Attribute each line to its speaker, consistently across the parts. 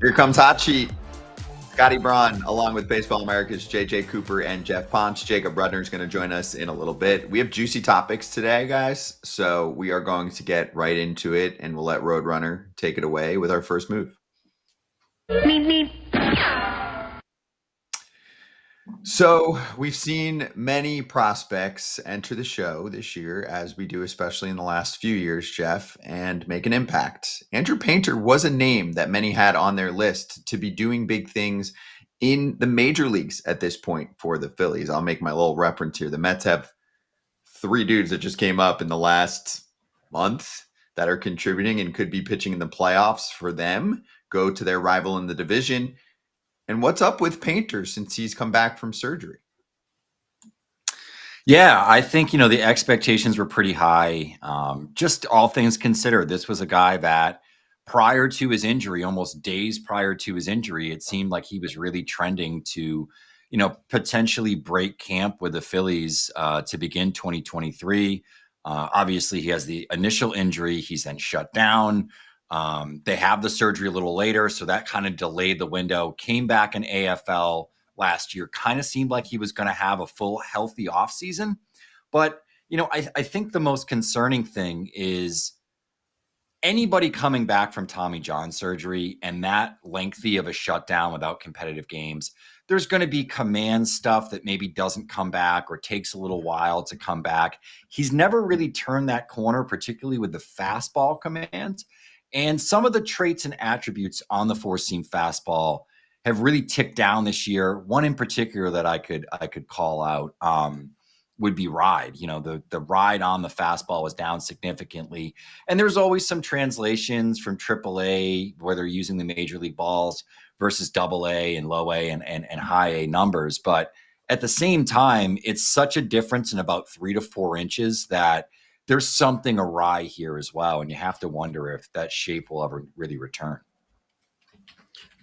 Speaker 1: Here comes Hot Sheet. Scotty Braun, along with Baseball America's JJ Cooper and Geoff Pontes. Jacob Rudner is going to join us in a little bit. We have juicy topics today, guys. So we are going to get right into it, and we'll let Roadrunner take it away with our first move. So we've seen many prospects enter the show this year, as we do especially in the last few years, Geoff, and make an impact. Andrew Painter was a name that many had on their list to be doing big things in the major leagues at this point for the Phillies. I'll make my little reference here. The Mets have 3 dudes that just came up in the last month that are contributing and could be pitching in the playoffs for them, go to their rival in the division. And what's up with Painter since he's come back from surgery?
Speaker 2: Yeah, I think, the expectations were pretty high. Just all things considered, this was a guy that prior to his injury, almost days prior to his injury, it seemed like he was really trending to, potentially break camp with the Phillies to begin 2023. Obviously, he has the initial injury. He's then shut down. They have the surgery a little later, so that kind of delayed the window. Came back in AFL last year, kind of seemed like he was going to have a full healthy offseason. But, I think the most concerning thing is anybody coming back from Tommy John surgery and that lengthy of a shutdown without competitive games, there's going to be command stuff that maybe doesn't come back or takes a little while to come back. He's never really turned that corner, particularly with the fastball command. And some of the traits and attributes on the four-seam fastball have really ticked down this year. One in particular that I could call out would be ride. The ride on the fastball was down significantly. And there's always some translations from AAA, where they're using the major league balls versus AA and low A and high A numbers. But at the same time, it's such a difference in about 3 to 4 inches that there's something awry here as well. And you have to wonder if that shape will ever really return.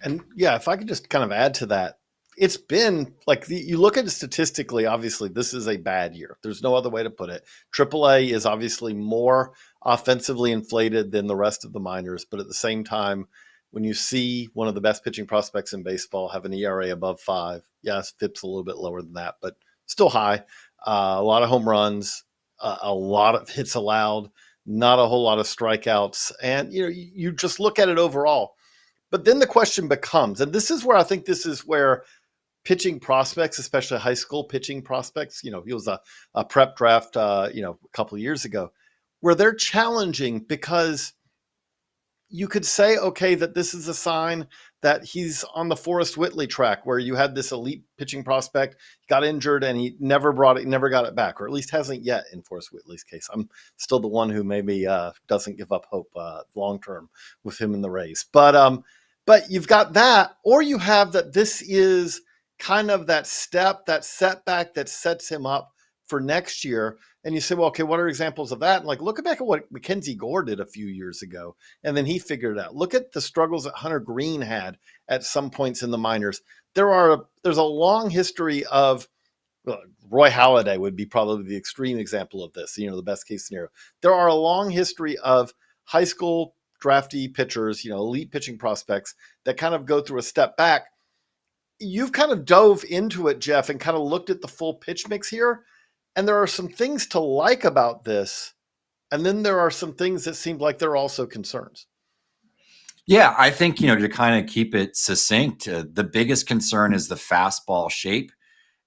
Speaker 3: And yeah, if I could just kind of add to that, it's been like you look at it statistically, obviously this is a bad year. There's no other way to put it. AAA is obviously more offensively inflated than the rest of the minors. But at the same time, when you see one of the best pitching prospects in baseball have an ERA above 5, yes, FIP's a little bit lower than that, but still high. A lot of home runs, a lot of hits allowed, not a whole lot of strikeouts. And, you just look at it overall. But then the question becomes, and this is where pitching prospects, especially high school pitching prospects, he was a prep draft, a couple of years ago, where they're challenging because you could say, okay, that this is a sign that he's on the Forrest Whitley track where you had this elite pitching prospect, got injured, and he never got it back, or at least hasn't yet in Forrest Whitley's case. I'm still the one who maybe doesn't give up hope long-term with him in the race. But you've got that, or you have that this is kind of that step, that setback that sets him up for next year. And you say, well, okay, what are examples of that? And look back at what Mackenzie Gore did a few years ago, and then he figured it out. Look at the struggles that Hunter Green had at some points in the minors. There's a long history of Roy Halladay would be probably the extreme example of this, the best case scenario. There are a long history of high school drafty pitchers, elite pitching prospects that kind of go through a step back. You've kind of dove into it, Geoff, and kind of looked at the full pitch mix here. And there are some things to like about this. And then there are some things that seem like they're also concerns.
Speaker 2: Yeah, I think, to kind of keep it succinct, the biggest concern is the fastball shape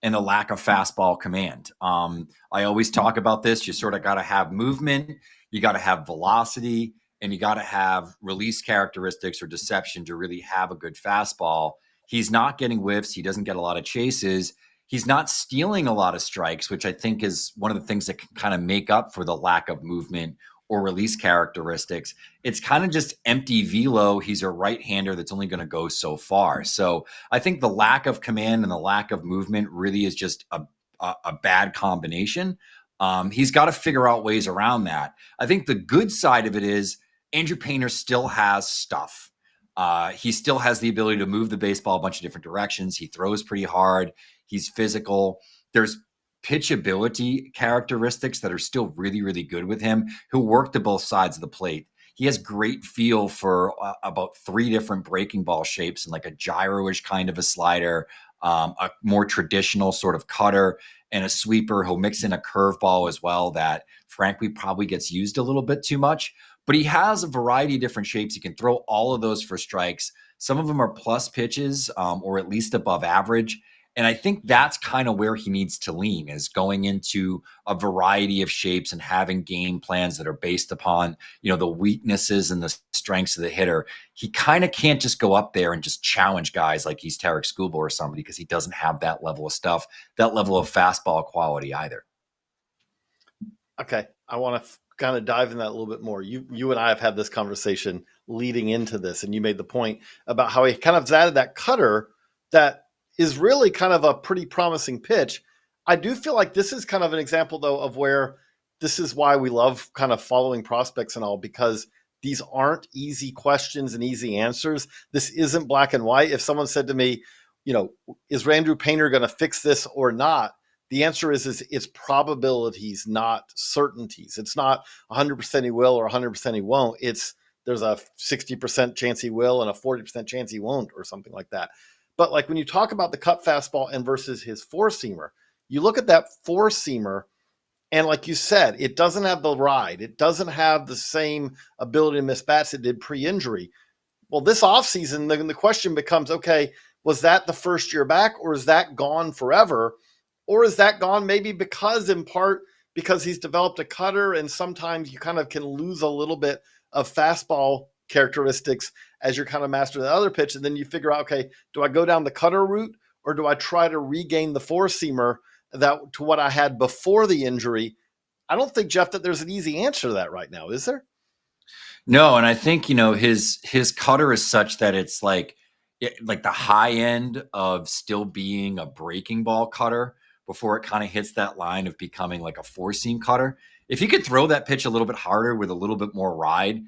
Speaker 2: and the lack of fastball command. I always talk about this. You sort of got to have movement, you got to have velocity, and you got to have release characteristics or deception to really have a good fastball. He's not getting whiffs. He doesn't get a lot of chases. He's not stealing a lot of strikes, which I think is one of the things that can kind of make up for the lack of movement or release characteristics. It's kind of just empty velo. He's a right-hander that's only going to go so far. So I think the lack of command and the lack of movement really is just a bad combination. He's got to figure out ways around that. I think the good side of it is Andrew Painter still has stuff. He still has the ability to move the baseball a bunch of different directions. He throws pretty hard. He's physical. There's pitchability characteristics that are still really, really good with him. He'll work to both sides of the plate. he has great feel for about 3 different breaking ball shapes and like a gyro-ish kind of a slider, a more traditional sort of cutter, and a sweeper. He'll mix in a curveball as well that frankly probably gets used a little bit too much. But he has a variety of different shapes. He can throw all of those for strikes. Some of them are plus pitches, or at least above average. And I think that's kind of where he needs to lean, is going into a variety of shapes and having game plans that are based upon, the weaknesses and the strengths of the hitter. He kind of can't just go up there and just challenge guys like he's Tarek Skubal or somebody, because he doesn't have that level of stuff, that level of fastball quality either.
Speaker 3: Okay. I want to kind of dive in that a little bit more. You and I have had this conversation leading into this, and you made the point about how he kind of added that cutter that is really kind of a pretty promising pitch. I do feel like this is kind of an example, though, of where this is why we love kind of following prospects and all, because these aren't easy questions and easy answers. This isn't black and white. If someone said to me, is Andrew Painter going to fix this or not? The answer is it's probabilities, not certainties. It's not 100% he will or 100% he won't. There's a 60% chance he will and a 40% chance he won't, or something like that. But like when you talk about the cut fastball and versus his four-seamer, you look at that four-seamer, and like you said, it doesn't have the ride. It doesn't have the same ability to miss bats it did pre-injury. Well, this offseason, the question becomes, okay, was that the first year back, or is that gone forever? Or is that gone maybe in part because he's developed a cutter, and sometimes you kind of can lose a little bit of fastball characteristics as you're kind of mastering the other pitch. And then you figure out, okay, do I go down the cutter route, or do I try to regain the four-seamer to what I had before the injury? I don't think, Geoff, that there's an easy answer to that right now, is there?
Speaker 2: No, and I think, his cutter is such that it's like the high end of still being a breaking ball cutter before it kind of hits that line of becoming like a four-seam cutter. If he could throw that pitch a little bit harder with a little bit more ride,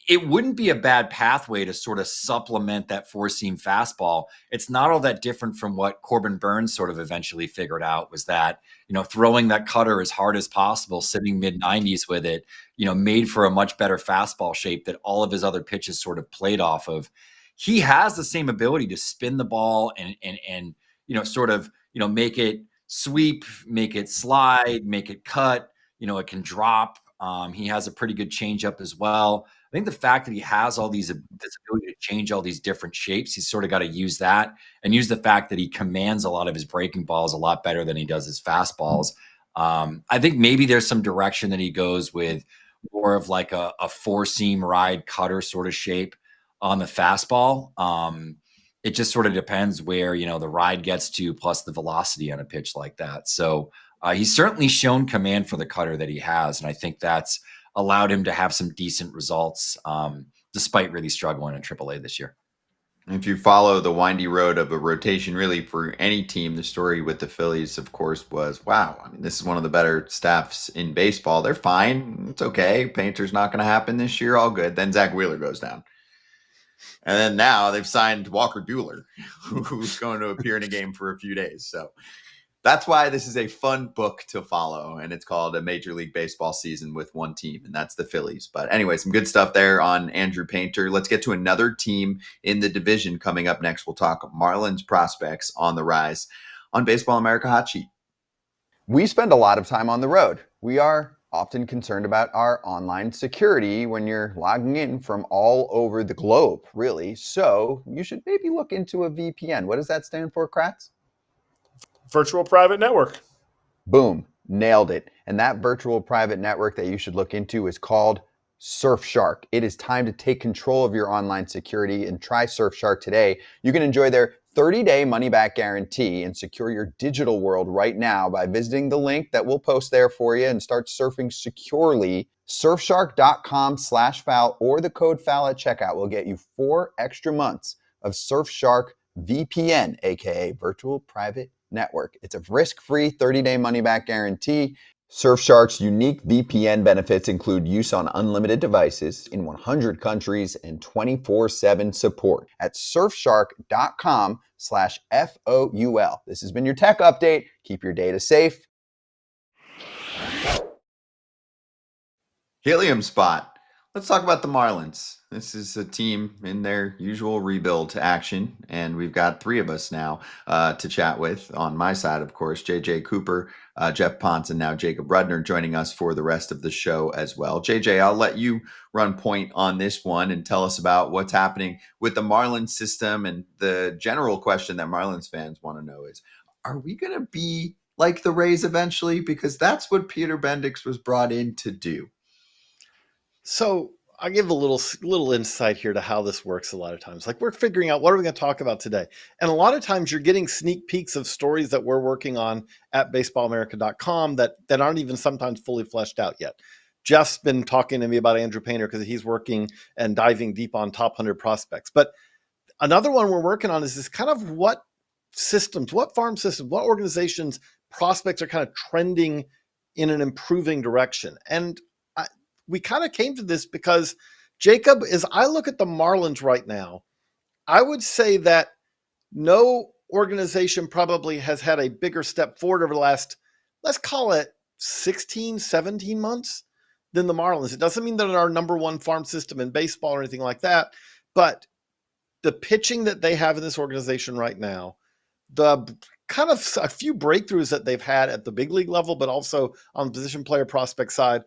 Speaker 2: it wouldn't be a bad pathway to sort of supplement that four-seam fastball. It's not all that different from what Corbin Burns sort of eventually figured out, was that, throwing that cutter as hard as possible, sitting mid-90s with it, made for a much better fastball shape that all of his other pitches sort of played off of. He has the same ability to spin the ball and sort of, make it sweep, make it slide, make it cut, it can drop. He has a pretty good changeup as well. I think the fact that he has this ability to change all these different shapes, he's sort of got to use that, and use the fact that he commands a lot of his breaking balls a lot better than he does his fastballs. I think maybe there's some direction that he goes with more of like a four-seam ride cutter sort of shape on the fastball. It just sort of depends where, the ride gets to, plus the velocity on a pitch like that. So he's certainly shown command for the cutter that he has, and I think that's allowed him to have some decent results, despite really struggling in AAA this year.
Speaker 1: If you follow the windy road of a rotation, really for any team, the story with the Phillies, of course, was, wow, I mean, this is one of the better staffs in baseball. They're fine. It's okay. Painter's not going to happen this year. All good. Then Zach Wheeler goes down. And then now they've signed Walker Buehler, who's going to appear in a game for a few days. So that's why this is a fun book to follow, and it's called A Major League Baseball Season with One Team, and that's the Phillies. But anyway, some good stuff there on Andrew Painter. Let's get to another team in the division coming up next. We'll talk Marlins prospects on the rise on Baseball America Hot Sheet.
Speaker 4: We spend a lot of time on the road. We are often concerned about our online security when you're logging in from all over the globe, really. So you should maybe look into a VPN. What does that stand for, Kratz?
Speaker 5: Virtual private network.
Speaker 4: Boom, nailed it. And that virtual private network that you should look into is called Surfshark. It is time to take control of your online security and try Surfshark today. You can enjoy their 30-day money-back guarantee and secure your digital world right now by visiting the link that we'll post there for you and start surfing securely. Surfshark.com/foul or the code FOUL at checkout will get you 4 extra months of Surfshark VPN, aka Virtual Private Network. It's a risk-free 30-day money-back guarantee. Surfshark's unique VPN benefits include use on unlimited devices in 100 countries and 24/7 support at surfshark.com/FOUL. This has been your tech update. Keep your data safe.
Speaker 1: Helium spot. Let's talk about the Marlins. This is a team in their usual rebuild action, and we've got three of us now to chat with. On my side, of course, JJ Cooper, Geoff Pontes, and now Jacob Rudner joining us for the rest of the show as well. JJ, I'll let you run point on this one and tell us about what's happening with the Marlins system. And the general question that Marlins fans want to know is, are we going to be like the Rays eventually? Because that's what Peter Bendix was brought in to do.
Speaker 3: So I'll give a little insight here to how this works a lot of times. Like, we're figuring out what are we going to talk about today. And a lot of times you're getting sneak peeks of stories that we're working on at baseballamerica.com that aren't even sometimes fully fleshed out yet. Jeff's been talking to me about Andrew Painter because he's working and diving deep on top 100 prospects. But another one we're working on is this kind of what systems, what farm systems, what organizations prospects are kind of trending in an improving direction. And we kind of came to this because, Jacob, as I look at the Marlins right now, I would say that no organization probably has had a bigger step forward over the last, let's call it 16, 17 months than the Marlins. It doesn't mean they're our number one farm system in baseball or anything like that, but the pitching that they have in this organization right now, the kind of a few breakthroughs that they've had at the big league level, but also on the position player prospect side,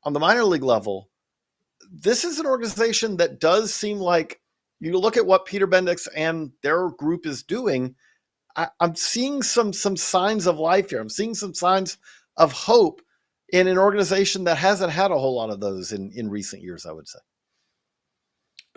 Speaker 3: on the minor league level, this is an organization that does seem like, you look at what Peter Bendix and their group is doing, I'm seeing some signs of life here. I'm seeing some signs of hope in an organization that hasn't had a whole lot of those in recent years, I would say.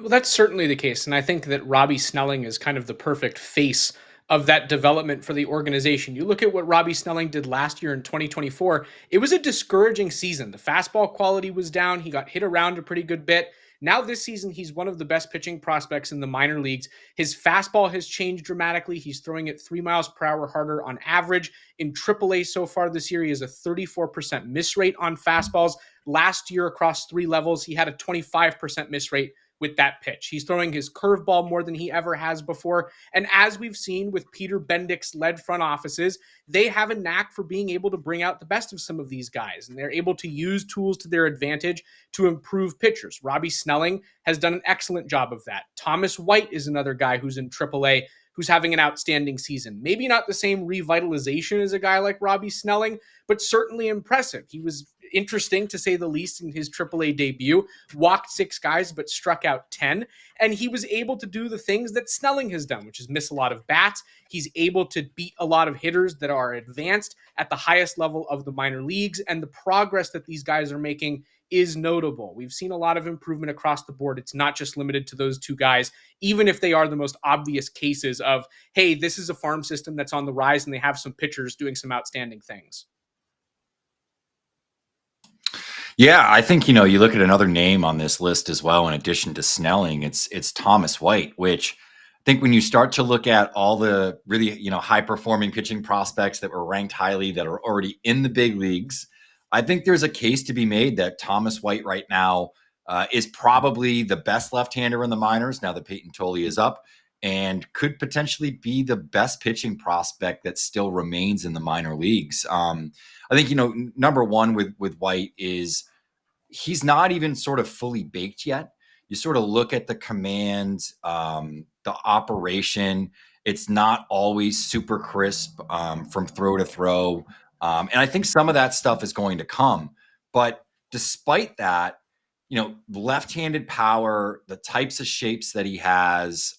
Speaker 6: Well, that's certainly the case. And I think that Robbie Snelling is kind of the perfect face of that development for the organization. You look at what Robbie Snelling did last year in 2024, it was a discouraging season. The fastball quality was down. He got hit around a pretty good bit. Now this season, he's one of the best pitching prospects in the minor leagues. His fastball has changed dramatically. He's throwing it 3 miles per hour harder on average. In AAA so far this year, he has a 34% miss rate on fastballs. Last year, across 3 levels, he had a 25% miss rate with that pitch. He's throwing his curveball more than he ever has before. And as we've seen with Peter Bendix-led front offices, they have a knack for being able to bring out the best of some of these guys, and they're able to use tools to their advantage to improve pitchers. Robbie Snelling has done an excellent job of that. Thomas White is another guy who's in AAA who's having an outstanding season. Maybe not the same revitalization as a guy like Robbie Snelling, but certainly impressive. He was interesting, to say the least, in his AAA debut. Walked 6 guys, but struck out 10. And he was able to do the things that Snelling has done, which is miss a lot of bats. He's able to beat a lot of hitters that are advanced at the highest level of the minor leagues. And the progress that these guys are making is notable. We've seen a lot of improvement across the board. It's not just limited to those 2 guys, even if they are the most obvious cases of, hey, this is a farm system that's on the rise and they have some pitchers doing some outstanding things.
Speaker 2: Yeah, I think, you look at another name on this list as well, in addition to Snelling, it's Thomas White, which I think when you start to look at all the really, high performing pitching prospects that were ranked highly that are already in the big leagues, I think there's a case to be made that Thomas White right now is probably the best left-hander in the minors now that Peyton Tolle is up, and could potentially be the best pitching prospect that still remains in the minor leagues. I think, number one with White is he's not even sort of fully baked yet. You sort of look at the command, the operation. It's not always super crisp from throw to throw. And I think some of that stuff is going to come. But despite that, left-handed power, the types of shapes that he has,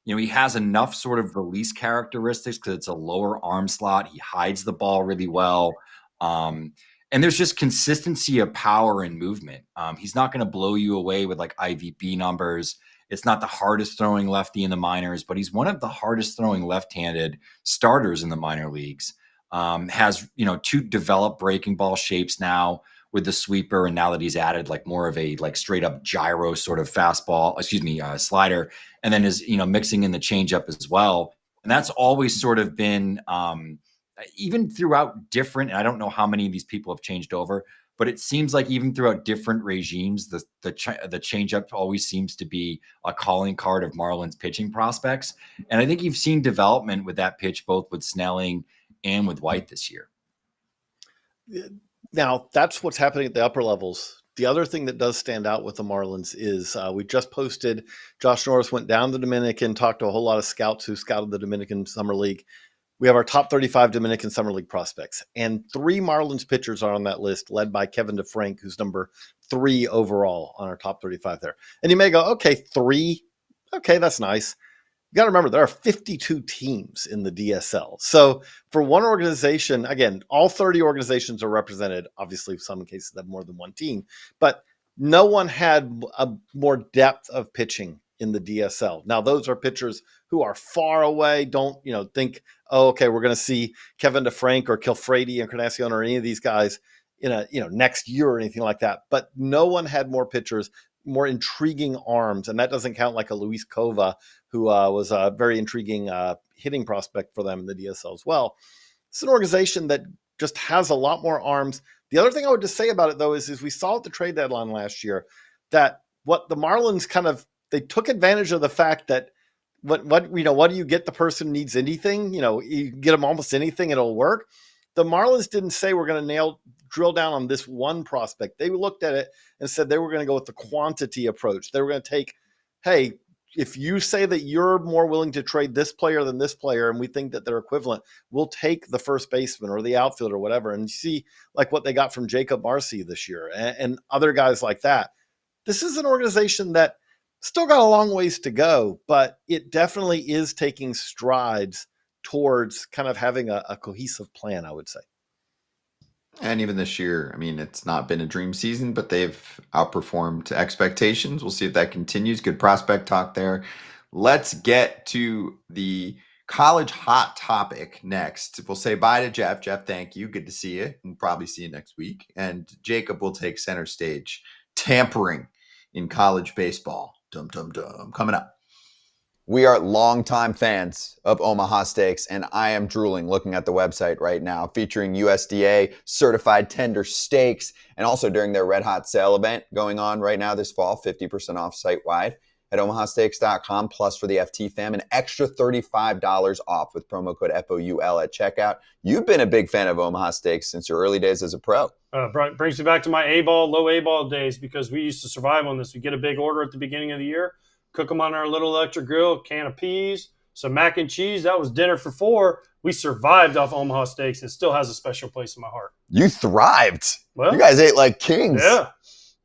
Speaker 2: he has enough sort of release characteristics because it's a lower arm slot. He hides the ball really well. And there's just consistency of power and movement. He's not going to blow you away with like IVB numbers. It's not the hardest throwing lefty in the minors, but he's one of the hardest throwing left-handed starters in the minor leagues. Has, 2 developed breaking ball shapes now with the sweeper. And now that he's added like more of a like straight up gyro sort of fastball, slider, and then is, mixing in the changeup as well. And that's always sort of been, even throughout different, and I don't know how many of these people have changed over, but it seems like even throughout different regimes, the changeup always seems to be a calling card of Marlins pitching prospects. And I think you've seen development with that pitch, both with Snelling and with White this year.
Speaker 3: Now, that's what's happening at the upper levels, the other thing that does stand out with the Marlins is we just posted, Josh Norris went down to the Dominican, talked to a whole lot of scouts who scouted the Dominican Summer League. We have our top 35 Dominican Summer League prospects, and 3 Marlins pitchers are on that list, led by Kevin DeFrank, who's number 3 overall on our top 35 there. And you may go, okay, 3. Okay, that's nice. You got to remember, there are 52 teams in the DSL. So for one organization, again, all 30 organizations are represented. Obviously, some cases have more than one team, but no one had a more depth of pitching in the DSL. Now, those are pitchers who are far away. Don't, think, oh, okay, we're going to see Kevin DeFrank or Kilfredi and Encarnacion or any of these guys in a, next year or anything like that. But no one had more pitchers, more intriguing arms. And that doesn't count like a Luis Cova, who was a very intriguing hitting prospect for them in the DSL as well. It's an organization that just has a lot more arms. The other thing I would just say about it, though, is we saw at the trade deadline last year that what the Marlins they took advantage of the fact that what do you get? The person needs anything, you get them almost anything, it'll work. The Marlins didn't say we're going to drill down on this one prospect. They looked at it and said they were going to go with the quantity approach. They were going to take, hey, if you say that you're more willing to trade this player than this player, and we think that they're equivalent, we'll take the first baseman or the outfielder or whatever. And you see like what they got from Jacob Marcy this year and other guys like that. This is an organization that still got a long ways to go, but it definitely is taking strides towards kind of having a cohesive plan, I would say.
Speaker 1: And even this year, I mean, it's not been a dream season, but they've outperformed expectations. We'll see if that continues. Good prospect talk there. Let's get to the college hot topic next. We'll say bye to Geoff. Geoff, thank you. Good to see you. We'll probably see you next week. And Jacob will take center stage. Tampering in college baseball. Dum, dum, dum. Coming up.
Speaker 4: We are longtime fans of Omaha Steaks, and I am drooling looking at the website right now, featuring USDA certified tender steaks, and also during their Red Hot Sale event going on right now this fall, 50% off site-wide at omahasteaks.com. Plus for the FT fam, an extra $35 off with promo code FOUL at checkout. You've been a big fan of Omaha Steaks since your early days as a pro.
Speaker 5: Brings me back to my low A-ball days, because we used to survive on this. We get a big order at the beginning of the year, cook them on our little electric grill, can of peas, some mac and cheese. That was dinner for 4. We survived off Omaha Steaks. It still has a special place in my heart.
Speaker 4: You thrived.
Speaker 5: Well,
Speaker 4: you guys ate like kings.
Speaker 5: Yeah.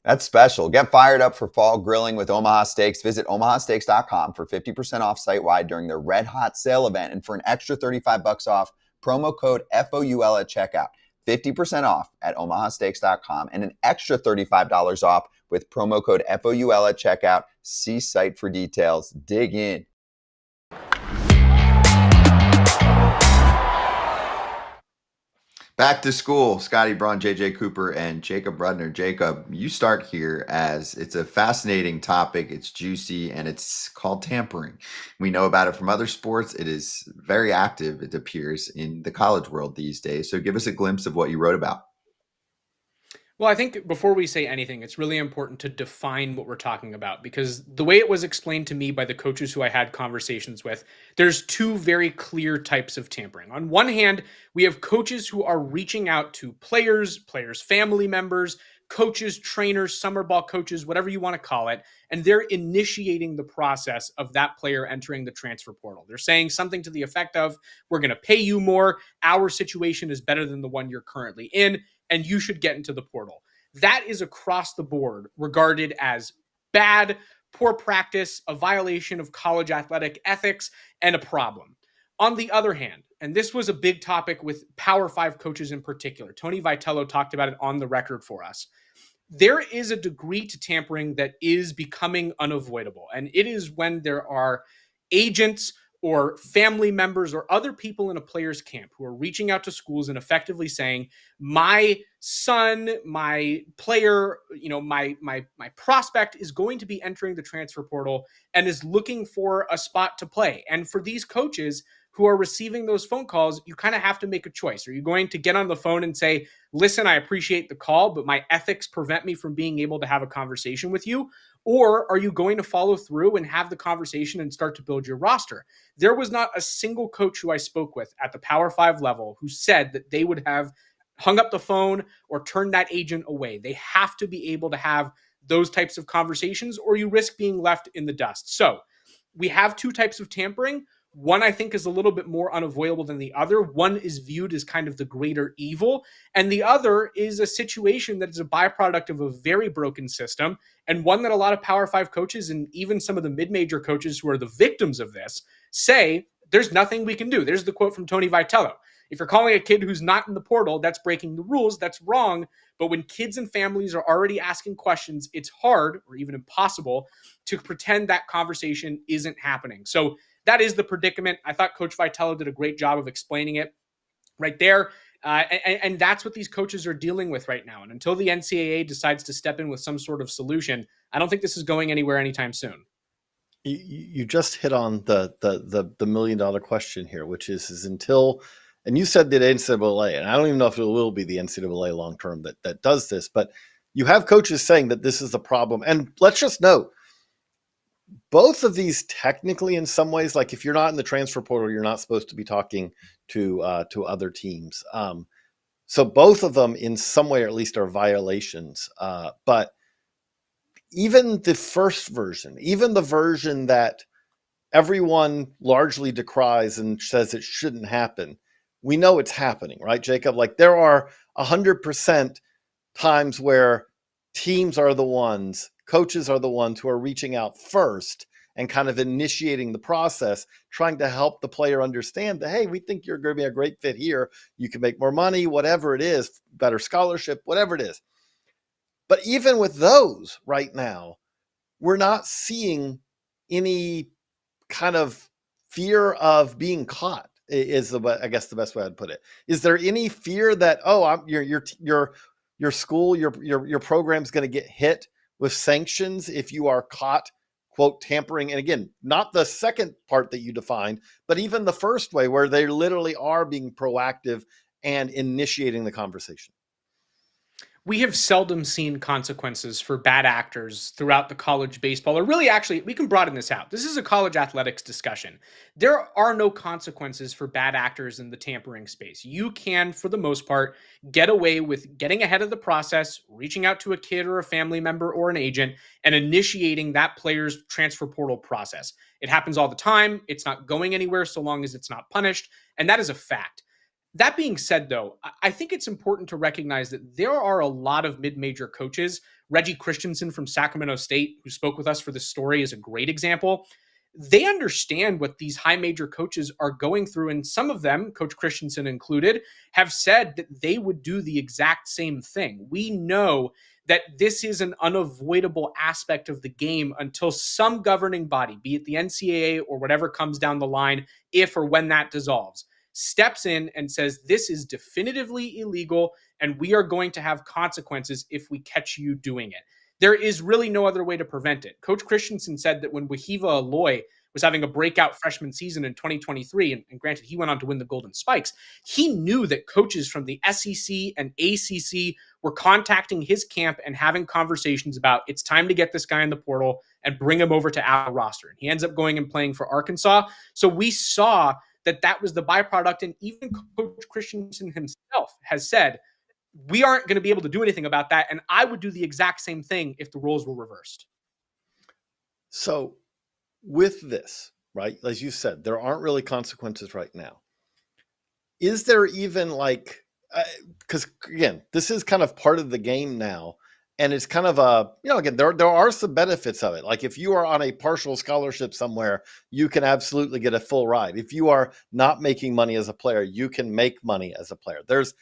Speaker 4: That's special. Get fired up for fall grilling with Omaha Steaks. Visit omahasteaks.com for 50% off site-wide during their Red Hot Sale event. And for an extra $35 off, promo code FOUL at checkout. 50% off at omahasteaks.com and an extra $35 off with promo code FOUL at checkout. See site for details. Dig in.
Speaker 1: Back to school, Scotty Braun, JJ Cooper, and Jacob Rudner. Jacob, you start here as it's a fascinating topic. It's juicy, and it's called tampering. We know about it from other sports. It is very active, it appears, in the college world these days. So give us a glimpse of what you wrote about.
Speaker 6: Well, I think before we say anything, it's really important to define what we're talking about, because the way it was explained to me by the coaches who I had conversations with, there's 2 very clear types of tampering. On one hand, we have coaches who are reaching out to players, family members, coaches, trainers, summer ball coaches, whatever you want to call it, and they're initiating the process of that player entering the transfer portal. They're saying something to the effect of, we're going to pay you more, our situation is better than the one you're currently in, and you should get into the portal. That is across the board regarded as bad, poor practice, a violation of college athletic ethics, and a problem. On the other hand, and this was a big topic with Power 5 coaches in particular, Tony Vitello talked about it on the record for us, there is a degree to tampering that is becoming unavoidable. And it is when there are agents or family members or other people in a player's camp who are reaching out to schools and effectively saying, my son, my player, my prospect is going to be entering the transfer portal and is looking for a spot to play. And for these coaches who are receiving those phone calls, you kind of have to make a choice. Are you going to get on the phone and say, listen, I appreciate the call, but my ethics prevent me from being able to have a conversation with you? Or are you going to follow through and have the conversation and start to build your roster? There was not a single coach who I spoke with at the Power 5 level who said that they would have hung up the phone or turned that agent away. They have to be able to have those types of conversations, or you risk being left in the dust. So we have two types of tampering. One, I think, is a little bit more unavoidable than the other. One is viewed as kind of the greater evil, and the other is a situation that is a byproduct of a very broken system, and one that a lot of Power 5 coaches and even some of the mid-major coaches who are the victims of this say, there's nothing we can do. There's the quote from Tony Vitello. If you're calling a kid who's not in the portal, that's breaking the rules, that's wrong. But when kids and families are already asking questions, it's hard or even impossible to pretend that conversation isn't happening. So that is the predicament. I thought Coach Vitello did a great job of explaining it right there. And that's what these coaches are dealing with right now. And until the NCAA decides to step in with some sort of solution, I don't think this is going anywhere anytime soon.
Speaker 3: You just hit on the $1 million question here, which is until, and you said that NCAA, and I don't even know if it will be the NCAA long term that does this, but you have coaches saying that this is the problem. And let's just note, both of these technically, in some ways, like if you're not in the transfer portal, you're not supposed to be talking to other teams. So both of them, in some way, or at least, are violations. But even the first version, even the version that everyone largely decries and says it shouldn't happen, we know it's happening, right, Jacob? Like there are 100% times where teams are the ones, coaches are the ones who are reaching out first and kind of initiating the process, trying to help the player understand that, hey, we think you're going to be a great fit here. You can make more money, whatever it is, better scholarship, whatever it is. But even with those right now, we're not seeing any kind of fear of being caught, is I guess the best way I'd put it. Is there any fear that, your school, your program's going to get hit with sanctions if you are caught, quote, tampering? And again, not the second part that you defined, but even the first way where they literally are being proactive and initiating the conversation.
Speaker 6: We have seldom seen consequences for bad actors throughout the college baseball, or really, actually, we can broaden this out. This is a college athletics discussion. There are no consequences for bad actors in the tampering space. You can, for the most part, get away with getting ahead of the process, reaching out to a kid or a family member or an agent, and initiating that player's transfer portal process. It happens all the time. It's not going anywhere so long as it's not punished, and that is a fact. That being said, though, I think it's important to recognize that there are a lot of mid-major coaches. Reggie Christensen from Sacramento State, who spoke with us for this story, is a great example. They understand what these high major coaches are going through, and some of them, Coach Christensen included, have said that they would do the exact same thing. We know that this is an unavoidable aspect of the game until some governing body, be it the NCAA or whatever comes down the line, if or when that dissolves, steps in and says, this is definitively illegal and we are going to have consequences if we catch you doing it. There is really no other way to prevent it. Coach Christensen said that when Wahiva Aloy was having a breakout freshman season in 2023, and granted, he went on to win the Golden Spikes, he knew that coaches from the SEC and ACC were contacting his camp and having conversations about, it's time to get this guy in the portal and bring him over to our roster. And he ends up going and playing for Arkansas. So we saw that was the byproduct. And even Coach Christensen himself has said, we aren't going to be able to do anything about that. And I would do the exact same thing if the roles were reversed.
Speaker 3: So with this, right, as you said, there aren't really consequences right now. Is there even like, because again, this is kind of part of the game now. And it's kind of again, there are some benefits of it. Like if you are on a partial scholarship somewhere, you can absolutely get a full ride. If you are not making money as a player, you can make money as a player. There's,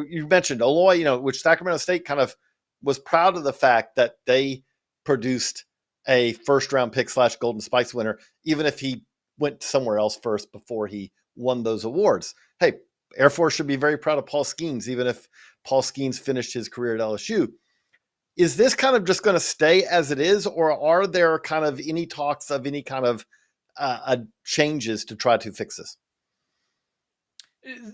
Speaker 3: you mentioned Aloy, which Sacramento State kind of was proud of the fact that they produced a first round pick / Golden Spikes winner, even if he went somewhere else first before he won those awards. Hey, Air Force should be very proud of Paul Skeens, even if Paul Skeens finished his career at LSU. Is this kind of just going to stay as it is, or are there kind of any talks of any kind of changes to try to fix this?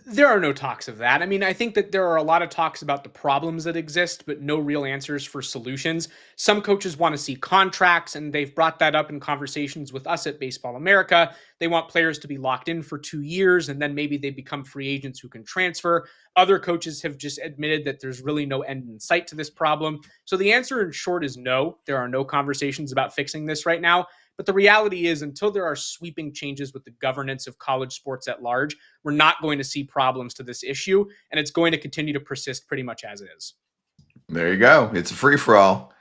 Speaker 6: There are no talks of that. I mean, I think that there are a lot of talks about the problems that exist, but no real answers for solutions. Some coaches want to see contracts, and they've brought that up in conversations with us at Baseball America. They want players to be locked in for 2 years, and then maybe they become free agents who can transfer. Other coaches have just admitted that there's really no end in sight to this problem. So the answer in short is no. There are no conversations about fixing this right now. But the reality is, until there are sweeping changes with the governance of college sports at large, we're not going to see problems to this issue, and it's going to continue to persist pretty much as is.
Speaker 1: There you go. It's a free-for-all.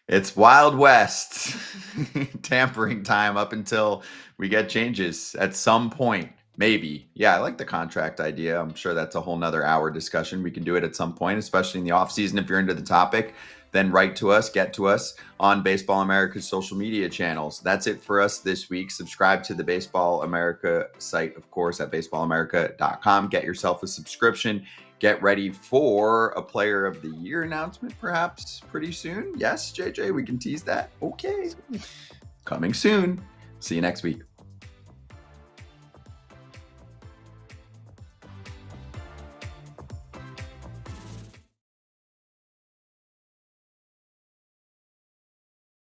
Speaker 1: It's Wild West tampering time up until we get changes at some point. Maybe. Yeah, I like the contract idea. I'm sure that's a whole nother hour discussion. We can do it at some point, especially in the off season. If you're into the topic, then write to us, get to us on Baseball America's social media channels. That's it for us this week. Subscribe to the Baseball America site, of course, at baseballamerica.com. Get yourself a subscription. Get ready for a Player of the Year announcement, perhaps pretty soon. Yes, JJ, we can tease that. Okay. Coming soon. See you next week.